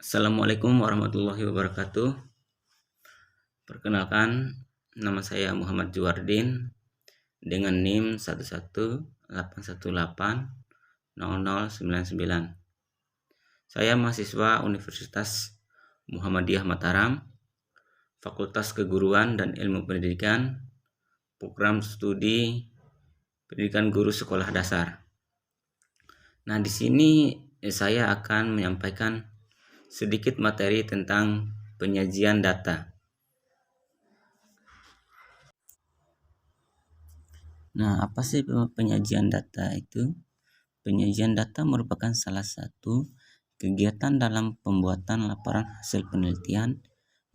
Assalamualaikum warahmatullahi wabarakatuh. Perkenalkan, nama saya Muhammad Juwardin dengan NIM 1181800099. Saya mahasiswa Universitas Muhammadiyah Mataram, Fakultas Keguruan dan Ilmu Pendidikan, Program Studi Pendidikan Guru Sekolah Dasar. Nah, di sini saya akan menyampaikan sedikit materi tentang penyajian data. Nah, apa sih penyajian data itu? Penyajian data merupakan salah satu kegiatan dalam pembuatan laporan hasil penelitian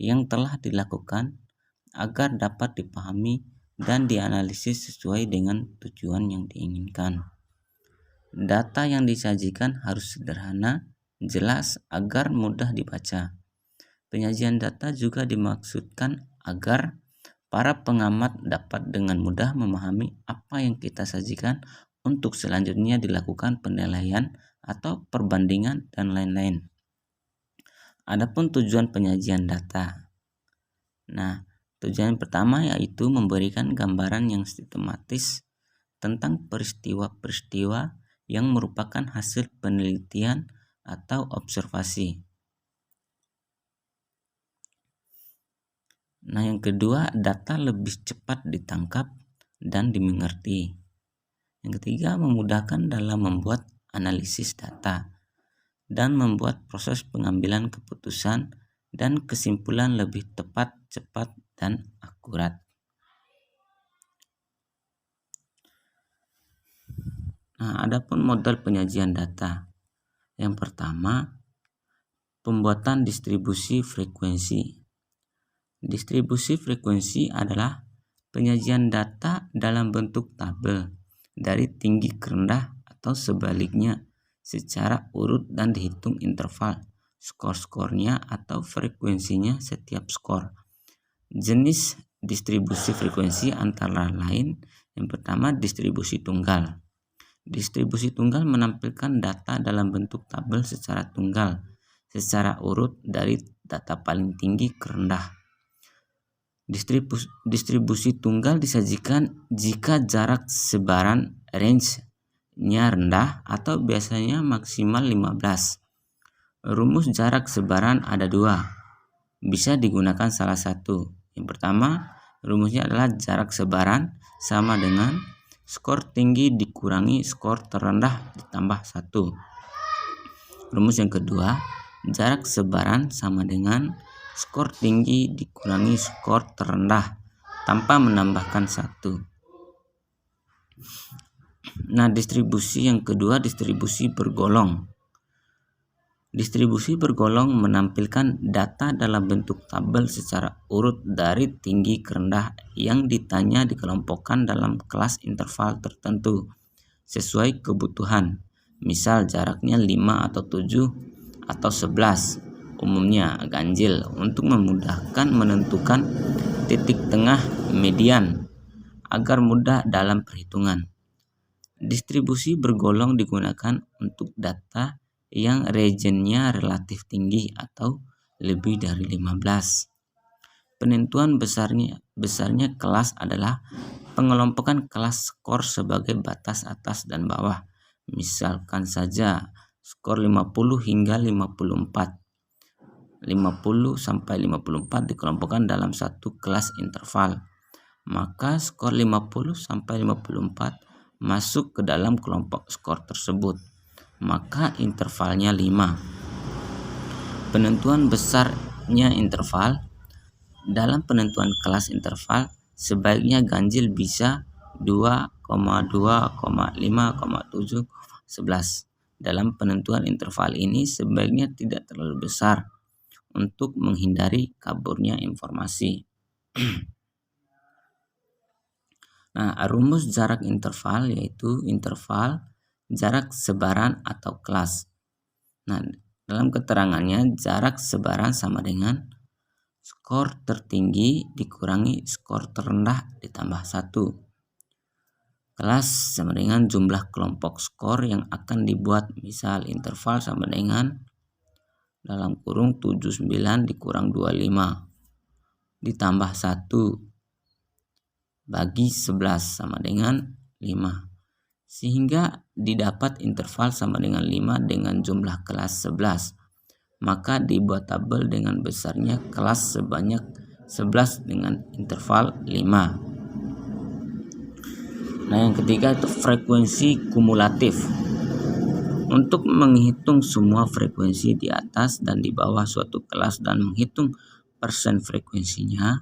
yang telah dilakukan agar dapat dipahami dan dianalisis sesuai dengan tujuan yang diinginkan. Data yang disajikan harus sederhana, jelas agar mudah dibaca. Penyajian data juga dimaksudkan agar para pengamat dapat dengan mudah memahami apa yang kita sajikan untuk selanjutnya dilakukan penilaian atau perbandingan dan lain-lain. Adapun tujuan penyajian data. Nah, tujuan pertama yaitu memberikan gambaran yang sistematis tentang peristiwa-peristiwa yang merupakan hasil penelitian atau observasi. Nah, yang kedua, data lebih cepat ditangkap dan dimengerti. Yang ketiga, memudahkan dalam membuat analisis data dan membuat proses pengambilan keputusan dan kesimpulan lebih tepat, cepat, dan akurat. Nah, adapun model penyajian data. Yang pertama, pembuatan distribusi frekuensi. Distribusi frekuensi adalah penyajian data dalam bentuk tabel dari tinggi ke rendah atau sebaliknya secara urut dan dihitung interval skor-skornya atau frekuensinya setiap skor. Jenis distribusi frekuensi antara lain yang pertama distribusi tunggal. Distribusi tunggal menampilkan data dalam bentuk tabel secara tunggal, secara urut dari data paling tinggi ke rendah. Distribusi tunggal disajikan jika jarak sebaran range-nya rendah atau biasanya maksimal 15. Rumus jarak sebaran ada dua, bisa digunakan salah satu. Yang pertama, rumusnya adalah jarak sebaran sama dengan skor tinggi dikurangi skor terendah ditambah 1. Rumus yang kedua, jarak sebaran sama dengan skor tinggi dikurangi skor terendah tanpa menambahkan 1. Nah, distribusi yang kedua, distribusi bergolong. Distribusi bergolong menampilkan data dalam bentuk tabel secara urut dari tinggi ke rendah yang ditanya dikelompokkan dalam kelas interval tertentu sesuai kebutuhan. Misal jaraknya 5 atau 7 atau 11. Umumnya ganjil untuk memudahkan menentukan titik tengah median agar mudah dalam perhitungan. Distribusi bergolong digunakan untuk data yang regionnya relatif tinggi atau lebih dari 15. Penentuan besarnya kelas adalah pengelompokan kelas skor sebagai batas atas dan bawah. Misalkan saja skor 50 hingga 54. 50 sampai 54 dikelompokkan dalam satu kelas interval. Maka skor 50 sampai 54 masuk ke dalam kelompok skor tersebut. Maka intervalnya 5. Penentuan besarnya interval. Dalam penentuan kelas interval, sebaiknya ganjil bisa 2,2,5,7,11. Dalam penentuan interval ini sebaiknya tidak terlalu besar untuk menghindari kaburnya informasi. Nah, rumus jarak interval yaitu interval jarak sebaran atau kelas. Nah, dalam keterangannya jarak sebaran sama dengan skor tertinggi dikurangi skor terendah ditambah 1. Kelas sama dengan jumlah kelompok skor yang akan dibuat. Misal interval sama dengan dalam kurung 79 dikurang 25 ditambah 1 bagi 11 sama dengan 5. Sehingga didapat interval sama dengan 5 dengan jumlah kelas 11. Maka dibuat tabel dengan besarnya kelas sebanyak 11 dengan interval 5. Nah, yang ketiga itu frekuensi kumulatif. Untuk menghitung semua frekuensi di atas dan di bawah suatu kelas dan menghitung persen frekuensinya,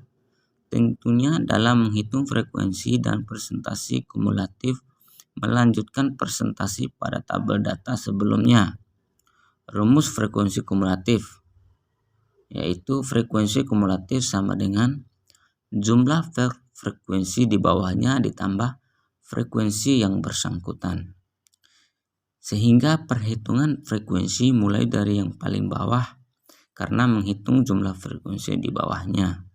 tentunya dalam menghitung frekuensi dan persentase kumulatif melanjutkan presentasi pada tabel data sebelumnya. Rumus frekuensi kumulatif yaitu frekuensi kumulatif sama dengan jumlah frekuensi di bawahnya ditambah frekuensi yang bersangkutan. Sehingga perhitungan frekuensi mulai dari yang paling bawah karena menghitung jumlah frekuensi di bawahnya.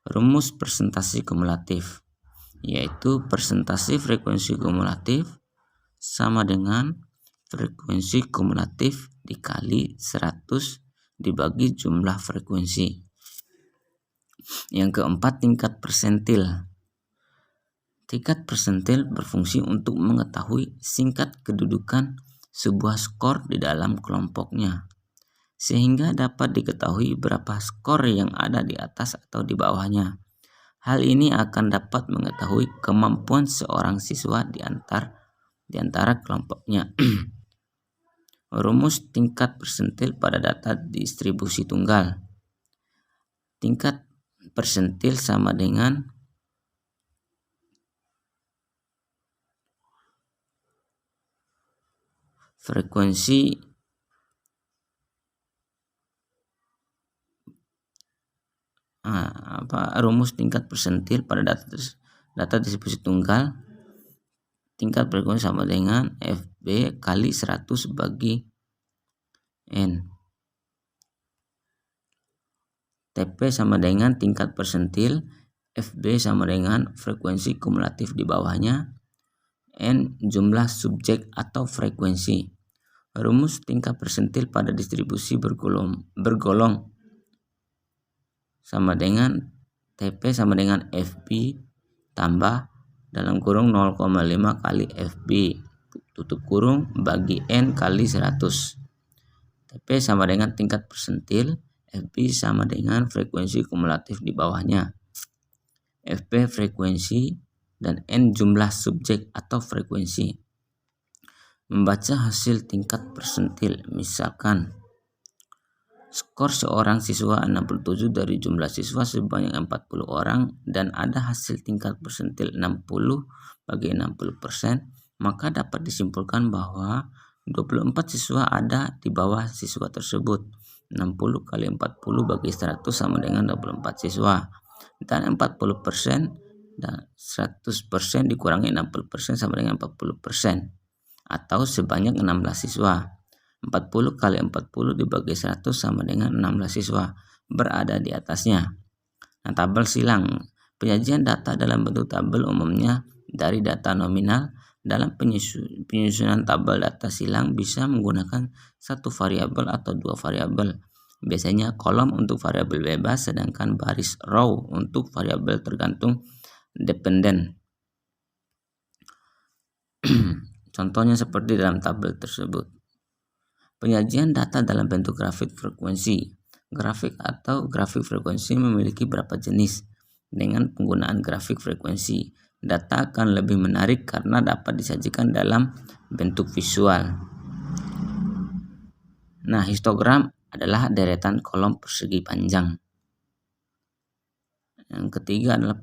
Rumus persentase kumulatif yaitu persentase frekuensi kumulatif sama dengan frekuensi kumulatif dikali 100 dibagi jumlah frekuensi. Yang keempat, tingkat persentil. Tingkat persentil berfungsi untuk mengetahui tingkat kedudukan sebuah skor di dalam kelompoknya, sehingga dapat diketahui berapa skor yang ada di atas atau di bawahnya. Hal ini akan dapat mengetahui kemampuan seorang siswa di antara kelompoknya. Rumus tingkat persentil pada data distribusi tunggal. Tingkat persentil sama dengan frekuensi rumus tingkat persentil pada data distribusi tunggal. Tingkat frekuensi sama dengan FB kali 100 bagi N. TP sama dengan tingkat persentil, FB sama dengan frekuensi kumulatif di bawahnya, N jumlah subjek atau frekuensi. Rumus tingkat persentil pada distribusi bergolong sama dengan TP sama dengan FB tambah dalam kurung 0,5 kali FB tutup kurung bagi N kali 100. TP sama dengan tingkat persentil, FB sama dengan frekuensi kumulatif di bawahnya, FP frekuensi, dan N jumlah subjek atau frekuensi. Membaca hasil tingkat persentil, misalkan skor seorang siswa 67 dari jumlah siswa sebanyak 40 orang dan ada hasil tingkat persentil 60 bagi 60%, maka dapat disimpulkan bahwa 24 siswa ada di bawah siswa tersebut. 60 kali 40 bagi 100 sama dengan 24 siswa. Dan 40% dan 100% dikurangi 60% sama dengan 40%. Atau sebanyak 16 siswa. 40 kali 40 dibagi 100 sama dengan 16 siswa berada di atasnya. Nah, tabel silang. Penyajian data dalam bentuk tabel umumnya dari data nominal. Dalam penyusunan tabel data silang bisa menggunakan satu variabel atau dua variabel. Biasanya kolom untuk variabel bebas sedangkan baris row untuk variabel tergantung dependen. Contohnya seperti dalam tabel tersebut. Penyajian data dalam bentuk grafik frekuensi. Grafik atau grafik frekuensi memiliki beberapa jenis. Dengan penggunaan grafik frekuensi, data akan lebih menarik karena dapat disajikan dalam bentuk visual. Nah, histogram adalah deretan kolom persegi panjang. Yang ketiga adalah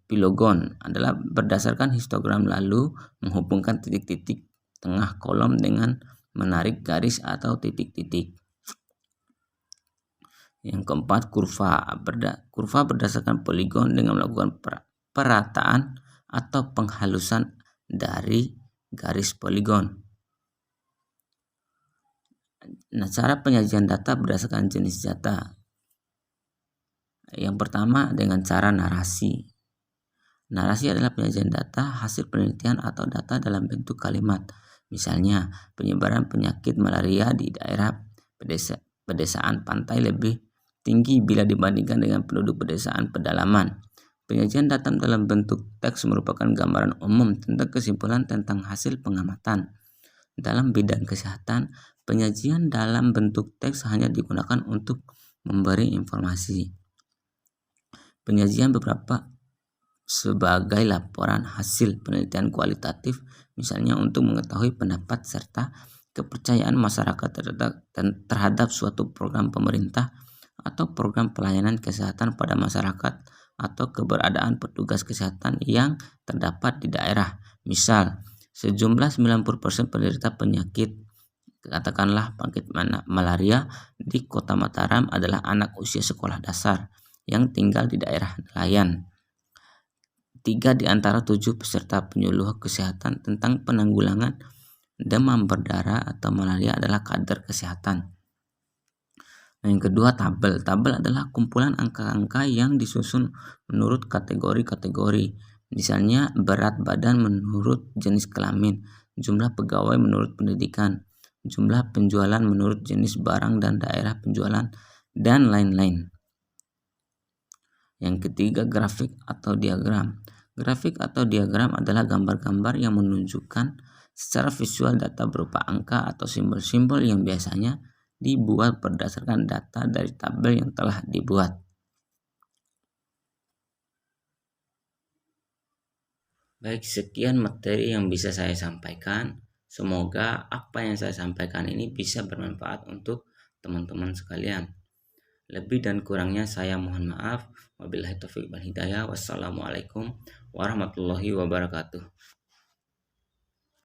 pilogon, adalah berdasarkan histogram lalu menghubungkan titik-titik tengah kolom dengan menarik garis atau titik-titik. Yang keempat, kurva berdasarkan poligon dengan melakukan perataan atau penghalusan dari garis poligon. Nah, cara penyajian data berdasarkan jenis data. Yang pertama dengan cara narasi. Narasi adalah penyajian data hasil penelitian atau data dalam bentuk kalimat. Misalnya, penyebaran penyakit malaria di daerah pedesaan pantai lebih tinggi bila dibandingkan dengan penduduk pedesaan pedalaman. Penyajian data dalam bentuk teks merupakan gambaran umum tentang kesimpulan tentang hasil pengamatan. Dalam bidang kesehatan, penyajian dalam bentuk teks hanya digunakan untuk memberi informasi. Penyajian beberapa sebagai laporan hasil penelitian kualitatif, misalnya untuk mengetahui pendapat serta kepercayaan masyarakat terhadap suatu program pemerintah atau program pelayanan kesehatan pada masyarakat atau keberadaan petugas kesehatan yang terdapat di daerah. Misal, sejumlah 90% penderita penyakit, katakanlah penyakit malaria di Kota Mataram adalah anak usia sekolah dasar yang tinggal di daerah nelayan. 3 di antara 7 peserta penyuluh kesehatan tentang penanggulangan demam berdarah atau malaria adalah kader kesehatan. Yang kedua, tabel. Tabel adalah kumpulan angka-angka yang disusun menurut kategori-kategori. Misalnya berat badan menurut jenis kelamin, jumlah pegawai menurut pendidikan, jumlah penjualan menurut jenis barang dan daerah penjualan, dan lain-lain. Yang ketiga, grafik atau diagram. Grafik atau diagram adalah gambar-gambar yang menunjukkan secara visual data berupa angka atau simbol-simbol yang biasanya dibuat berdasarkan data dari tabel yang telah dibuat. Baik, sekian materi yang bisa saya sampaikan. Semoga apa yang saya sampaikan ini bisa bermanfaat untuk teman-teman sekalian. Lebih dan kurangnya saya mohon maaf. Wabillahi taufiq wal hidayah. Wassalamualaikum warahmatullahi wabarakatuh.